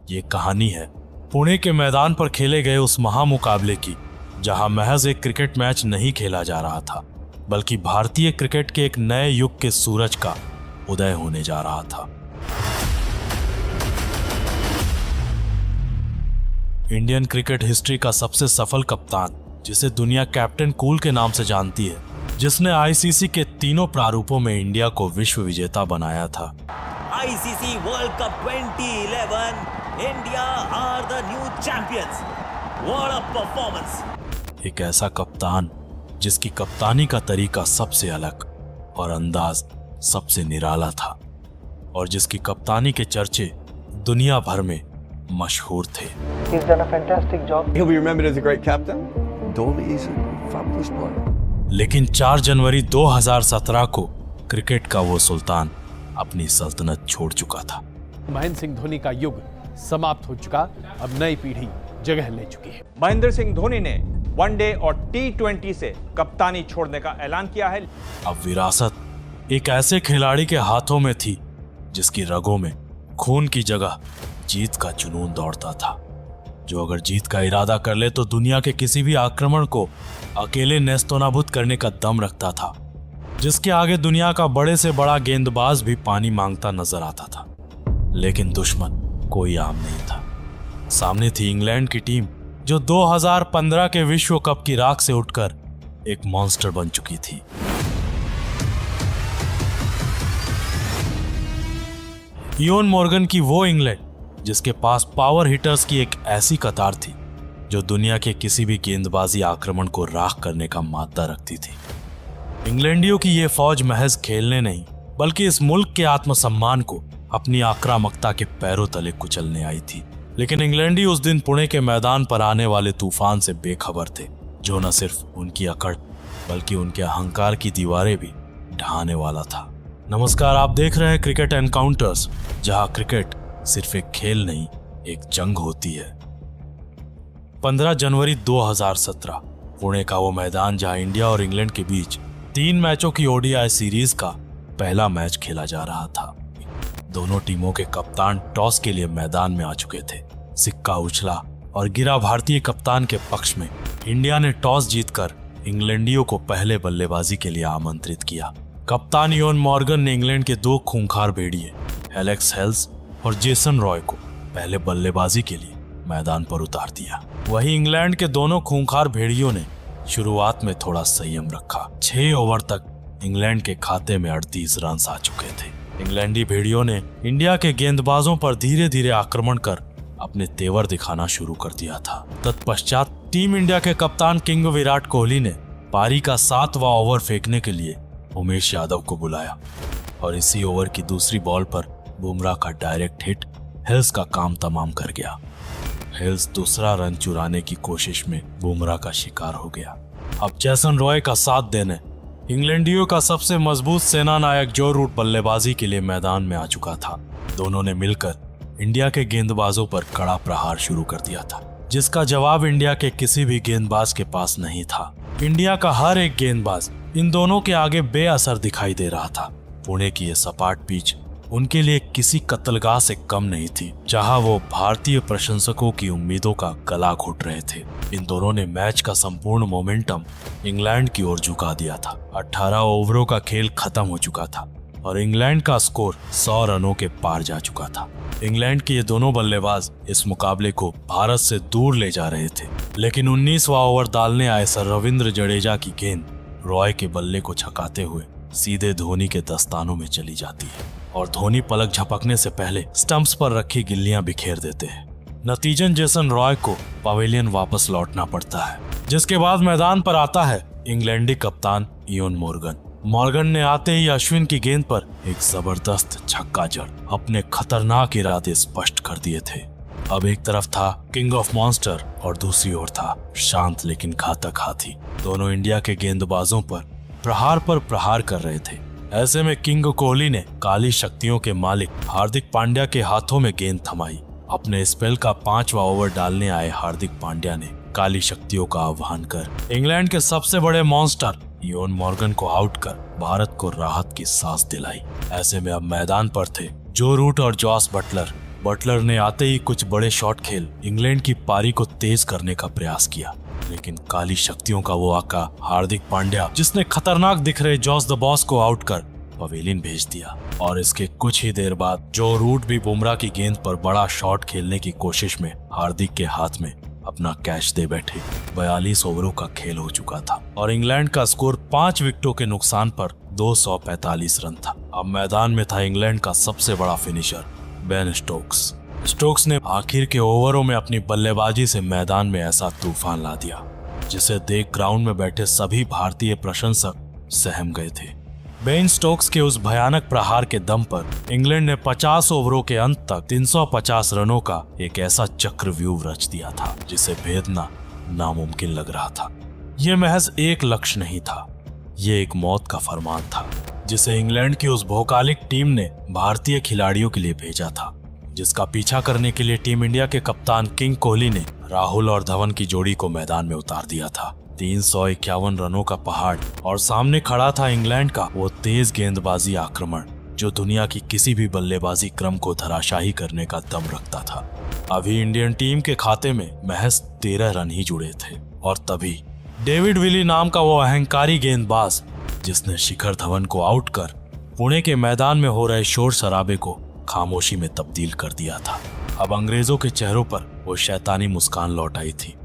ये कहानी है पुणे के मैदान पर खेले गए उस महामुकाबले की, जहां महज एक क्रिकेट मैच नहीं खेला जा रहा था, बल्कि भारतीय क्रिकेट के एक नए युग के सूरज का उदय होने जा रहा था। इंडियन क्रिकेट हिस्ट्री का सबसे सफल कप्तान, जिसे दुनिया कैप्टन कूल के नाम से जानती है, जिसने आईसीसी के तीनों प्रारूपों में इंडिया को विश्व विजेता बनाया था। ICC World Cup 2011, India are the new champions. What a performance! एक ऐसा कप्तान जिसकी कप्तानी का तरीका सबसे अलग और अंदाज सबसे निराला था, और जिसकी कप्तानी के चर्चे दुनिया भर में मशहूर थे। He's done a fantastic job. He'll be remembered as a great captain. Dolly is a fabulous player. लेकिन 4 जनवरी 2017 को क्रिकेट का वो सुल्तान अपनी सल्तनत छोड़ चुका था। महेंद्र सिंह धोनी का युग समाप्त हो चुका, अब नई पीढ़ी जगह ले चुकी है। महेंद्र सिंह धोनी ने वनडे और T20 से कप्तानी छोड़ने का ऐलान किया है। अब विरासत एक ऐसे खिलाड़ी के हाथों में थी जिसकी रगों में खून की जगह जीत का जुनून दौड़ता था, जो अगर जीत का इरादा कर ले तो दुनिया के किसी भी आक्रमण को अकेले नेस्तनाबूद करने का दम रखता था, जिसके आगे दुनिया का बड़े से बड़ा गेंदबाज भी पानी मांगता नजर आता था। लेकिन दुश्मन कोई आम नहीं था। सामने थी इंग्लैंड की टीम, जो 2015 के विश्व कप की राख से उठकर एक मॉन्स्टर बन चुकी थी। इयोन मॉर्गन की वो इंग्लैंड जिसके पास पावर हिटर्स की एक ऐसी कतार थी जो दुनिया के किसी भी गेंदबाजी आक्रमण को राख करने का मादा रखती थी। इंग्लैंडियों की ये फौज महज खेलने नहीं, बल्कि इस मुल्क के आत्मसम्मान को अपनी आक्रामकता के पैरों तले कुचलने आई थी। लेकिन इंग्लैंडी उस दिन पुणे के मैदान पर आने वाले तूफान से बेखबर थे, जो न सिर्फ उनकी अकड़ बल्कि उनके अहंकार की दीवारें भी ढहाने वाला था। नमस्कार, आप देख रहे हैं क्रिकेट एनकाउंटर्स, जहां क्रिकेट सिर्फ एक खेल नहीं, एक जंग होती है। 15 जनवरी 2017 पुणे का वो मैदान जहां इंडिया और इंग्लैंड के बीच 3 मैचों की ओडीआई सीरीज का पहला मैच खेला जा रहा था। दोनों टीमों के कप्तान टॉस के लिए मैदान में आ चुके थे। सिक्का उछला और गिरा भारतीय कप्तान के पक्ष में। इंडिया ने टॉस जीतकर इंग्लैंडियों को पहले बल्लेबाजी के लिए आमंत्रित किया। कप्तान इयोन मॉर्गन ने इंग्लैंड के 2 खूंखार भेड़िए एलेक्स हेल्स और जेसन रॉय को पहले बल्लेबाजी के लिए मैदान पर उतार दिया। वहीं इंग्लैंड के दोनों खूंखार भेड़ियों ने शुरुआत में थोड़ा संयम रखा। 6 ओवर तक इंग्लैंड के खाते में 38 रन आ चुके थे। इंग्लैंडी भेड़ियों ने इंडिया के गेंदबाजों पर धीरे धीरे आक्रमण कर अपने तेवर दिखाना शुरू कर दिया था। तत्पश्चात टीम इंडिया के कप्तान किंग विराट कोहली ने पारी का 7वां ओवर फेंकने के लिए उमेश यादव को बुलाया, और इसी ओवर की दूसरी बॉल पर बुमराह का डायरेक्ट हिट हिल्स का काम तमाम कर गया। हिल्स दूसरा रन चुराने की कोशिश में बुमराह का शिकार हो गया। अब जेसन रॉय का साथ देने इंग्लैंडियों का सबसे मजबूत सेना नायक जो रूट बल्लेबाजी के लिए मैदान में आ चुका था। दोनों ने मिलकर इंडिया के गेंदबाजों पर कड़ा प्रहार शुरू कर दिया था, जिसका जवाब इंडिया के किसी भी गेंदबाज के पास नहीं था। इंडिया का हर एक गेंदबाज इन दोनों के आगे बेअसर दिखाई दे रहा था। पुणे की यह सपाट पिच उनके लिए किसी कत्लगाह से कम नहीं थी, जहां वो भारतीय प्रशंसकों की उम्मीदों का गला घोट रहे थे। इन दोनों ने मैच का संपूर्ण मोमेंटम इंग्लैंड की ओर झुका दिया था। 18 ओवरों का खेल खत्म हो चुका था और इंग्लैंड का स्कोर 100 रनों के पार जा चुका था। इंग्लैंड के ये दोनों बल्लेबाज इस मुकाबले को भारत से दूर ले जा रहे थे, लेकिन 19वां ओवर डालने आए सर रविंद्र जडेजा की गेंद रॉय के बल्ले को छकाते हुए सीधे धोनी के दस्तानों में चली जाती है, और धोनी पलक झपकने से पहले स्टंप्स पर रखी गिल्लियां बिखेर देते हैं। नतीजन जेसन रॉय को पवेलियन वापस लौटना पड़ता है, जिसके बाद मैदान पर आता है इंग्लैंडी कप्तान इयोन मॉर्गन। मॉर्गन ने आते ही अश्विन की गेंद पर एक जबरदस्त छक्का जड़ अपने खतरनाक इरादे स्पष्ट कर दिए थे। अब एक तरफ था किंग ऑफ मॉन्स्टर और दूसरी ओर था शांत लेकिन घातक हाथी। दोनों इंडिया के गेंदबाजों पर प्रहार कर रहे थे। ऐसे में किंग कोहली ने काली शक्तियों के मालिक हार्दिक पांड्या के हाथों में गेंद थमाई। अपने स्पेल का 5वां ओवर डालने आए हार्दिक पांड्या ने काली शक्तियों का आह्वान कर इंग्लैंड के सबसे बड़े मॉन्स्टर इयोन मॉर्गन को आउट कर भारत को राहत की सांस दिलाई। ऐसे में अब मैदान पर थे जो रूट और जॉस बटलर, बटलर ने आते ही कुछ बड़े शॉट खेल इंग्लैंड की पारी को तेज करने का प्रयास किया, लेकिन काली शक्तियों का वो आका हार्दिक पांड्या, जिसने खतरनाक दिख रहे जॉस द बॉस को आउट कर पवेलियन भेज दिया। और इसके कुछ ही देर बाद जो रूट भी बुमराह की गेंद पर बड़ा शॉट खेलने की कोशिश में हार्दिक के हाथ में अपना कैच दे बैठे। 42 ओवरों का खेल हो चुका था और इंग्लैंड का स्कोर 5 विकेटों के नुकसान पर 245 रन था। अब मैदान में था इंग्लैंड का सबसे बड़ा फिनिशर बेन स्टोक्स। स्टोक्स ने आखिर के ओवरों में अपनी बल्लेबाजी से मैदान में ऐसा तूफान ला दिया जिसे देख ग्राउंड में बैठे सभी भारतीय प्रशंसक सहम गए थे। बेन स्टोक्स के उस भयानक प्रहार के दम पर इंग्लैंड ने 50 ओवरों के अंत तक 350 रनों का एक ऐसा चक्रव्यूह रच दिया था जिसे भेदना नामुमकिन लग रहा था। ये महज एक लक्ष्य नहीं था, ये एक मौत का फरमान था जिसे इंग्लैंड की उस भौकालिक टीम ने भारतीय खिलाड़ियों के लिए भेजा था, जिसका पीछा करने के लिए टीम इंडिया के कप्तान किंग कोहली ने राहुल और धवन की जोड़ी को मैदान में उतार दिया था। 351 रनों का पहाड़ और सामने खड़ा था इंग्लैंड का वो तेज गेंदबाजी आक्रमण जो दुनिया की किसी भी बल्लेबाजी क्रम को धराशाही करने का दम रखता था। अभी इंडियन टीम के खाते में महज 13 रन ही जुड़े थे और तभी डेविड विली नाम का वो अहंकारी गेंदबाज, जिसने शिखर धवन को आउट कर पुणे के मैदान में हो रहे शोर शराबे को खामोशी में तब्दील कर दिया था। अब अंग्रेजों के चेहरों पर वो शैतानी मुस्कान लौट आई थी।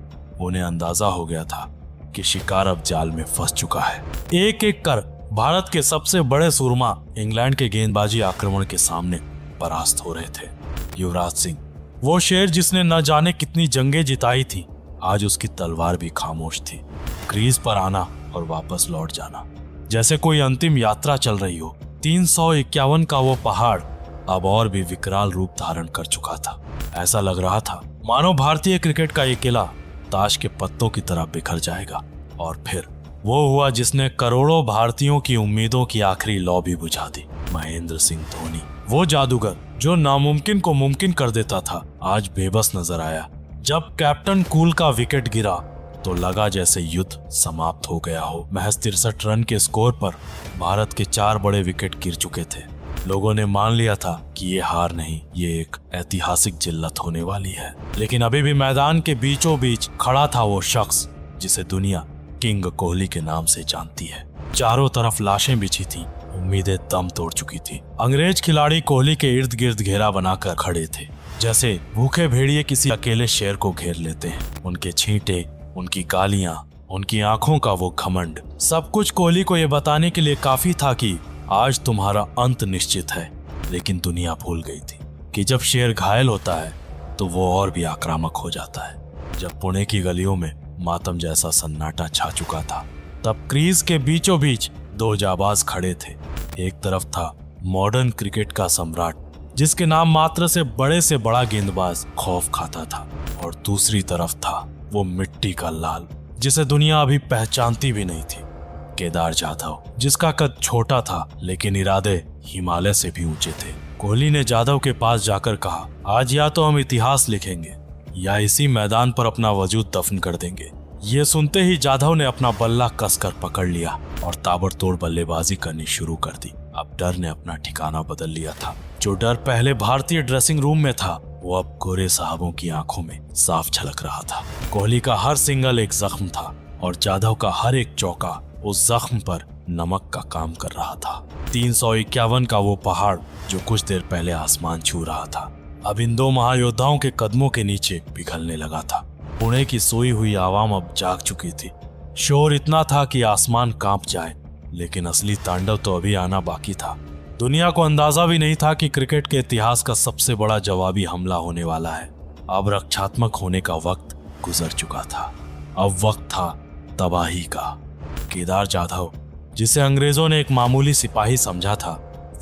उन्हें अंदाजा हो गया था कि शिकार अब जाल में फंस चुका है। एक एक कर भारत के सबसे बड़े सूरमा इंग्लैंड के गेंदबाजी आक्रमण के सामने परास्त हो रहे थे। युवराज सिंह, वो शेर जिसने न जाने कितनी जंगें जिताई थी, आज उसकी तलवार भी खामोश थी। क्रीज पर आना और वापस लौट जाना जैसे कोई अंतिम यात्रा चल रही हो। 351 का वो पहाड़ अब और भी विकराल रूप धारण कर चुका था। ऐसा लग रहा था मानो भारतीय क्रिकेट का ये किला ताश के पत्तों की तरह बिखर जाएगा। और फिर वो हुआ जिसने करोड़ों भारतीयों की उम्मीदों की आखिरी लौ भी बुझा दी। महेंद्र सिंह धोनी, वो जादूगर जो नामुमकिन को मुमकिन कर देता था, आज बेबस नजर आया। जब कैप्टन कूल का विकेट गिरा तो लगा जैसे युद्ध समाप्त हो गया हो। महज 63 रन के स्कोर पर भारत के 4 बड़े विकेट गिर चुके थे। लोगों ने मान लिया था कि ये हार नहीं, ये एक ऐतिहासिक जिल्लत होने वाली है। लेकिन अभी भी मैदान के बीचों बीच खड़ा था वो शख्स जिसे दुनिया किंग कोहली के नाम से जानती है। चारों तरफ लाशें बिछी थी, उम्मीदें दम तोड़ चुकी थी। अंग्रेज खिलाड़ी कोहली के इर्द गिर्द घेरा बनाकर खड़े थे, जैसे भूखे भेड़िए किसी अकेले शेर को घेर लेते हैं। उनके छींटे, उनकी गालियां, उनकी आंखों का वो घमंड, सब कुछ कोहली को ये बताने के लिए काफी था कि आज तुम्हारा अंत निश्चित है। लेकिन दुनिया भूल गई थी कि जब शेर घायल होता है तो वो और भी आक्रामक हो जाता है। जब पुणे की गलियों में मातम जैसा सन्नाटा छा चुका था, तब क्रीज के बीचों बीच 2 जाबाज खड़े थे। एक तरफ था मॉडर्न क्रिकेट का सम्राट, जिसके नाम मात्र से बड़ा गेंदबाज खौफ खाता था, और दूसरी तरफ था वो मिट्टी का लाल जिसे दुनिया अभी पहचानती भी नहीं थी, केदार जाधव, जिसका कद छोटा था लेकिन इरादे हिमालय से भी ऊंचे थे। कोहली ने जाधव के पास जाकर कहा, आज या तो हम इतिहास लिखेंगे या इसी मैदान पर अपना वजूद दफन कर देंगे। ये सुनते ही जाधव ने अपना बल्ला कसकर पकड़ लिया और ताबड़तोड़ बल्लेबाजी करनी शुरू कर दी। अब डर ने अपना ठिकाना बदल लिया था। जो डर पहले भारतीय ड्रेसिंग रूम में था, वो अब गोरे साहबों की आंखों में साफ झलक रहा था। कोहली का हर सिंगल एक जख्म था और जाधव का हर एक चौका उस जख्म पर नमक का काम कर रहा था। 351 का वो पहाड़ जो कुछ देर पहले आसमान छू रहा था, अब इन 2 महायोद्धाओं के कदमों के नीचे पिघलने लगा था। पुणे की सोई हुई आवाम अब जाग चुकी थी। शोर इतना था कि आसमान कांप जाए, लेकिन असली तांडव तो अभी आना बाकी था। दुनिया को अंदाजा भी नहीं था कि क्रिकेट के इतिहास का सबसे बड़ा जवाबी हमला होने वाला है। अब रक्षात्मक होने का वक्त गुजर चुका था। अब वक्त था तबाही का। केदार जाधव, जिसे अंग्रेजों ने एक मामूली सिपाही समझा था,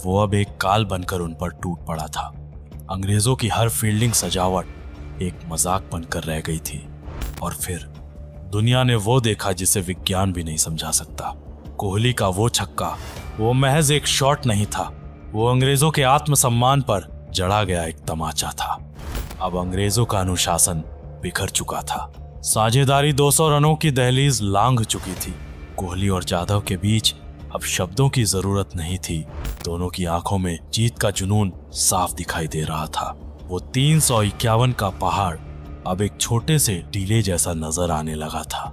वो अब एक काल बनकर उन पर टूट पड़ा था। अंग्रेजों की हर फील्डिंग सजावट एक मजाक बनकर रह गई थी। और फिर दुनिया ने वो देखा जिसे विज्ञान भी नहीं समझा सकता। कोहली का वो छक्का, वो महज एक शॉट नहीं था, वो अंग्रेजों के आत्मसम्मान पर जड़ा गया एक तमाचा था। अब अंग्रेजों का अनुशासन बिखर चुका था। साझेदारी 200 रनों की दहलीज लांघ चुकी थी। कोहली और जाधव के बीच अब शब्दों की जरूरत नहीं थी। दोनों की आंखों में जीत का जुनून साफ दिखाई दे रहा था। वो 351 का पहाड़ अब एक छोटे से टीले जैसा नजर आने लगा था।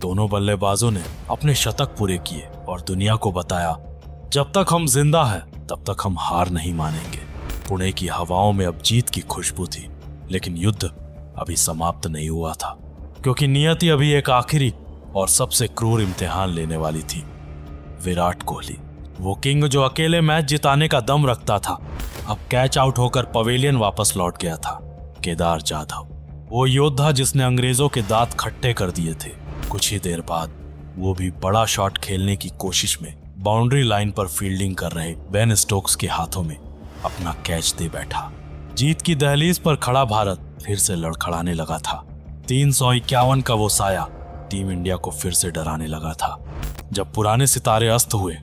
दोनों बल्लेबाजों ने अपने शतक पूरे किए और दुनिया को बताया, जब तक हम जिंदा हैं तब तक हम हार नहीं मानेंगे। पुणे की हवाओं में अब जीत की खुशबू थी, लेकिन युद्ध अभी समाप्त नहीं हुआ था, क्योंकि नियति अभी एक आखिरी और सबसे क्रूर इम्तिहान लेने वाली थी। विराट कोहली, वो किंग जो अकेले मैच जिताने का दम रखता था, अब कैच आउट होकर पवेलियन वापस लौट गया था। केदार जाधव, वो योद्धा जिसने अंग्रेजों के दांत खट्टे कर दिए थे, कुछ ही देर बाद वो भी बड़ा शॉट खेलने की कोशिश में बाउंड्री लाइन पर फील्डिंग कर रहे बेन स्टोक्स के हाथों में अपना कैच दे बैठा। जीत की दहलीज पर खड़ा भारत फिर से लड़खड़ाने लगा था। 351 का वो साया टीम इंडिया को फिर से डराने लगा था। जब पुराने सितारे अस्त हुए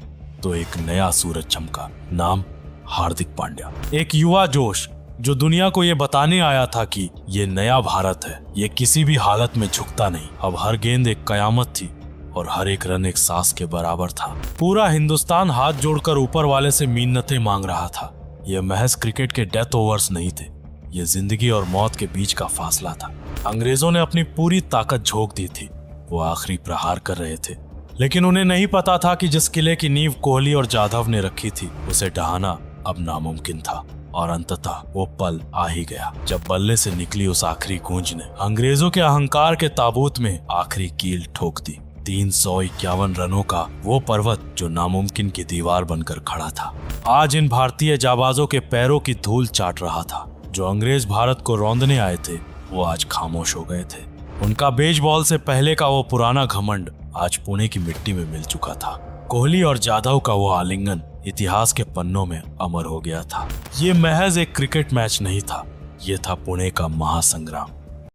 तो एक नया सूरज चमका। नाम हार्दिक पांड्या, एक युवा जोश जो दुनिया को ये बताने आया था कि ये नया भारत है, ये किसी भी हालत में झुकता नहीं। अब हर गेंद एक कयामत थी और हर एक रन एक सांस के बराबर था। पूरा हिंदुस्तान हाथ जोड़कर ऊपर वाले से मिन्नतें मांग रहा था। ये महज क्रिकेट के डेथ ओवर्स नहीं थे, ये जिंदगी और मौत के बीच का फासला था। अंग्रेजों ने अपनी पूरी ताकत झोंक दी थी, वो आखिरी प्रहार कर रहे थे, लेकिन उन्हें नहीं पता था कि जिस किले की नींव कोहली और जाधव ने रखी थी, उसे ढहाना अब नामुमकिन था। और अंततः वो पल आ ही गया जब बल्ले से निकली उस आखिरी गूंज ने अंग्रेजों के अहंकार के ताबूत में आखिरी कील ठोक दी। 351 रनों का वो पर्वत जो नामुमकिन की दीवार बनकर खड़ा था, आज इन भारतीय जाबाजों के पैरों की धूल चाट रहा था। जो अंग्रेज भारत को रौंदने आए थे वो आज खामोश हो गए थे। उनका बेसबॉल से पहले का वो पुराना घमंड आज पुणे की मिट्टी में मिल चुका था। कोहली और जाधव का वो आलिंगन इतिहास के पन्नों में अमर हो गया था। ये महज एक क्रिकेट मैच नहीं था, ये था पुणे का महासंग्राम।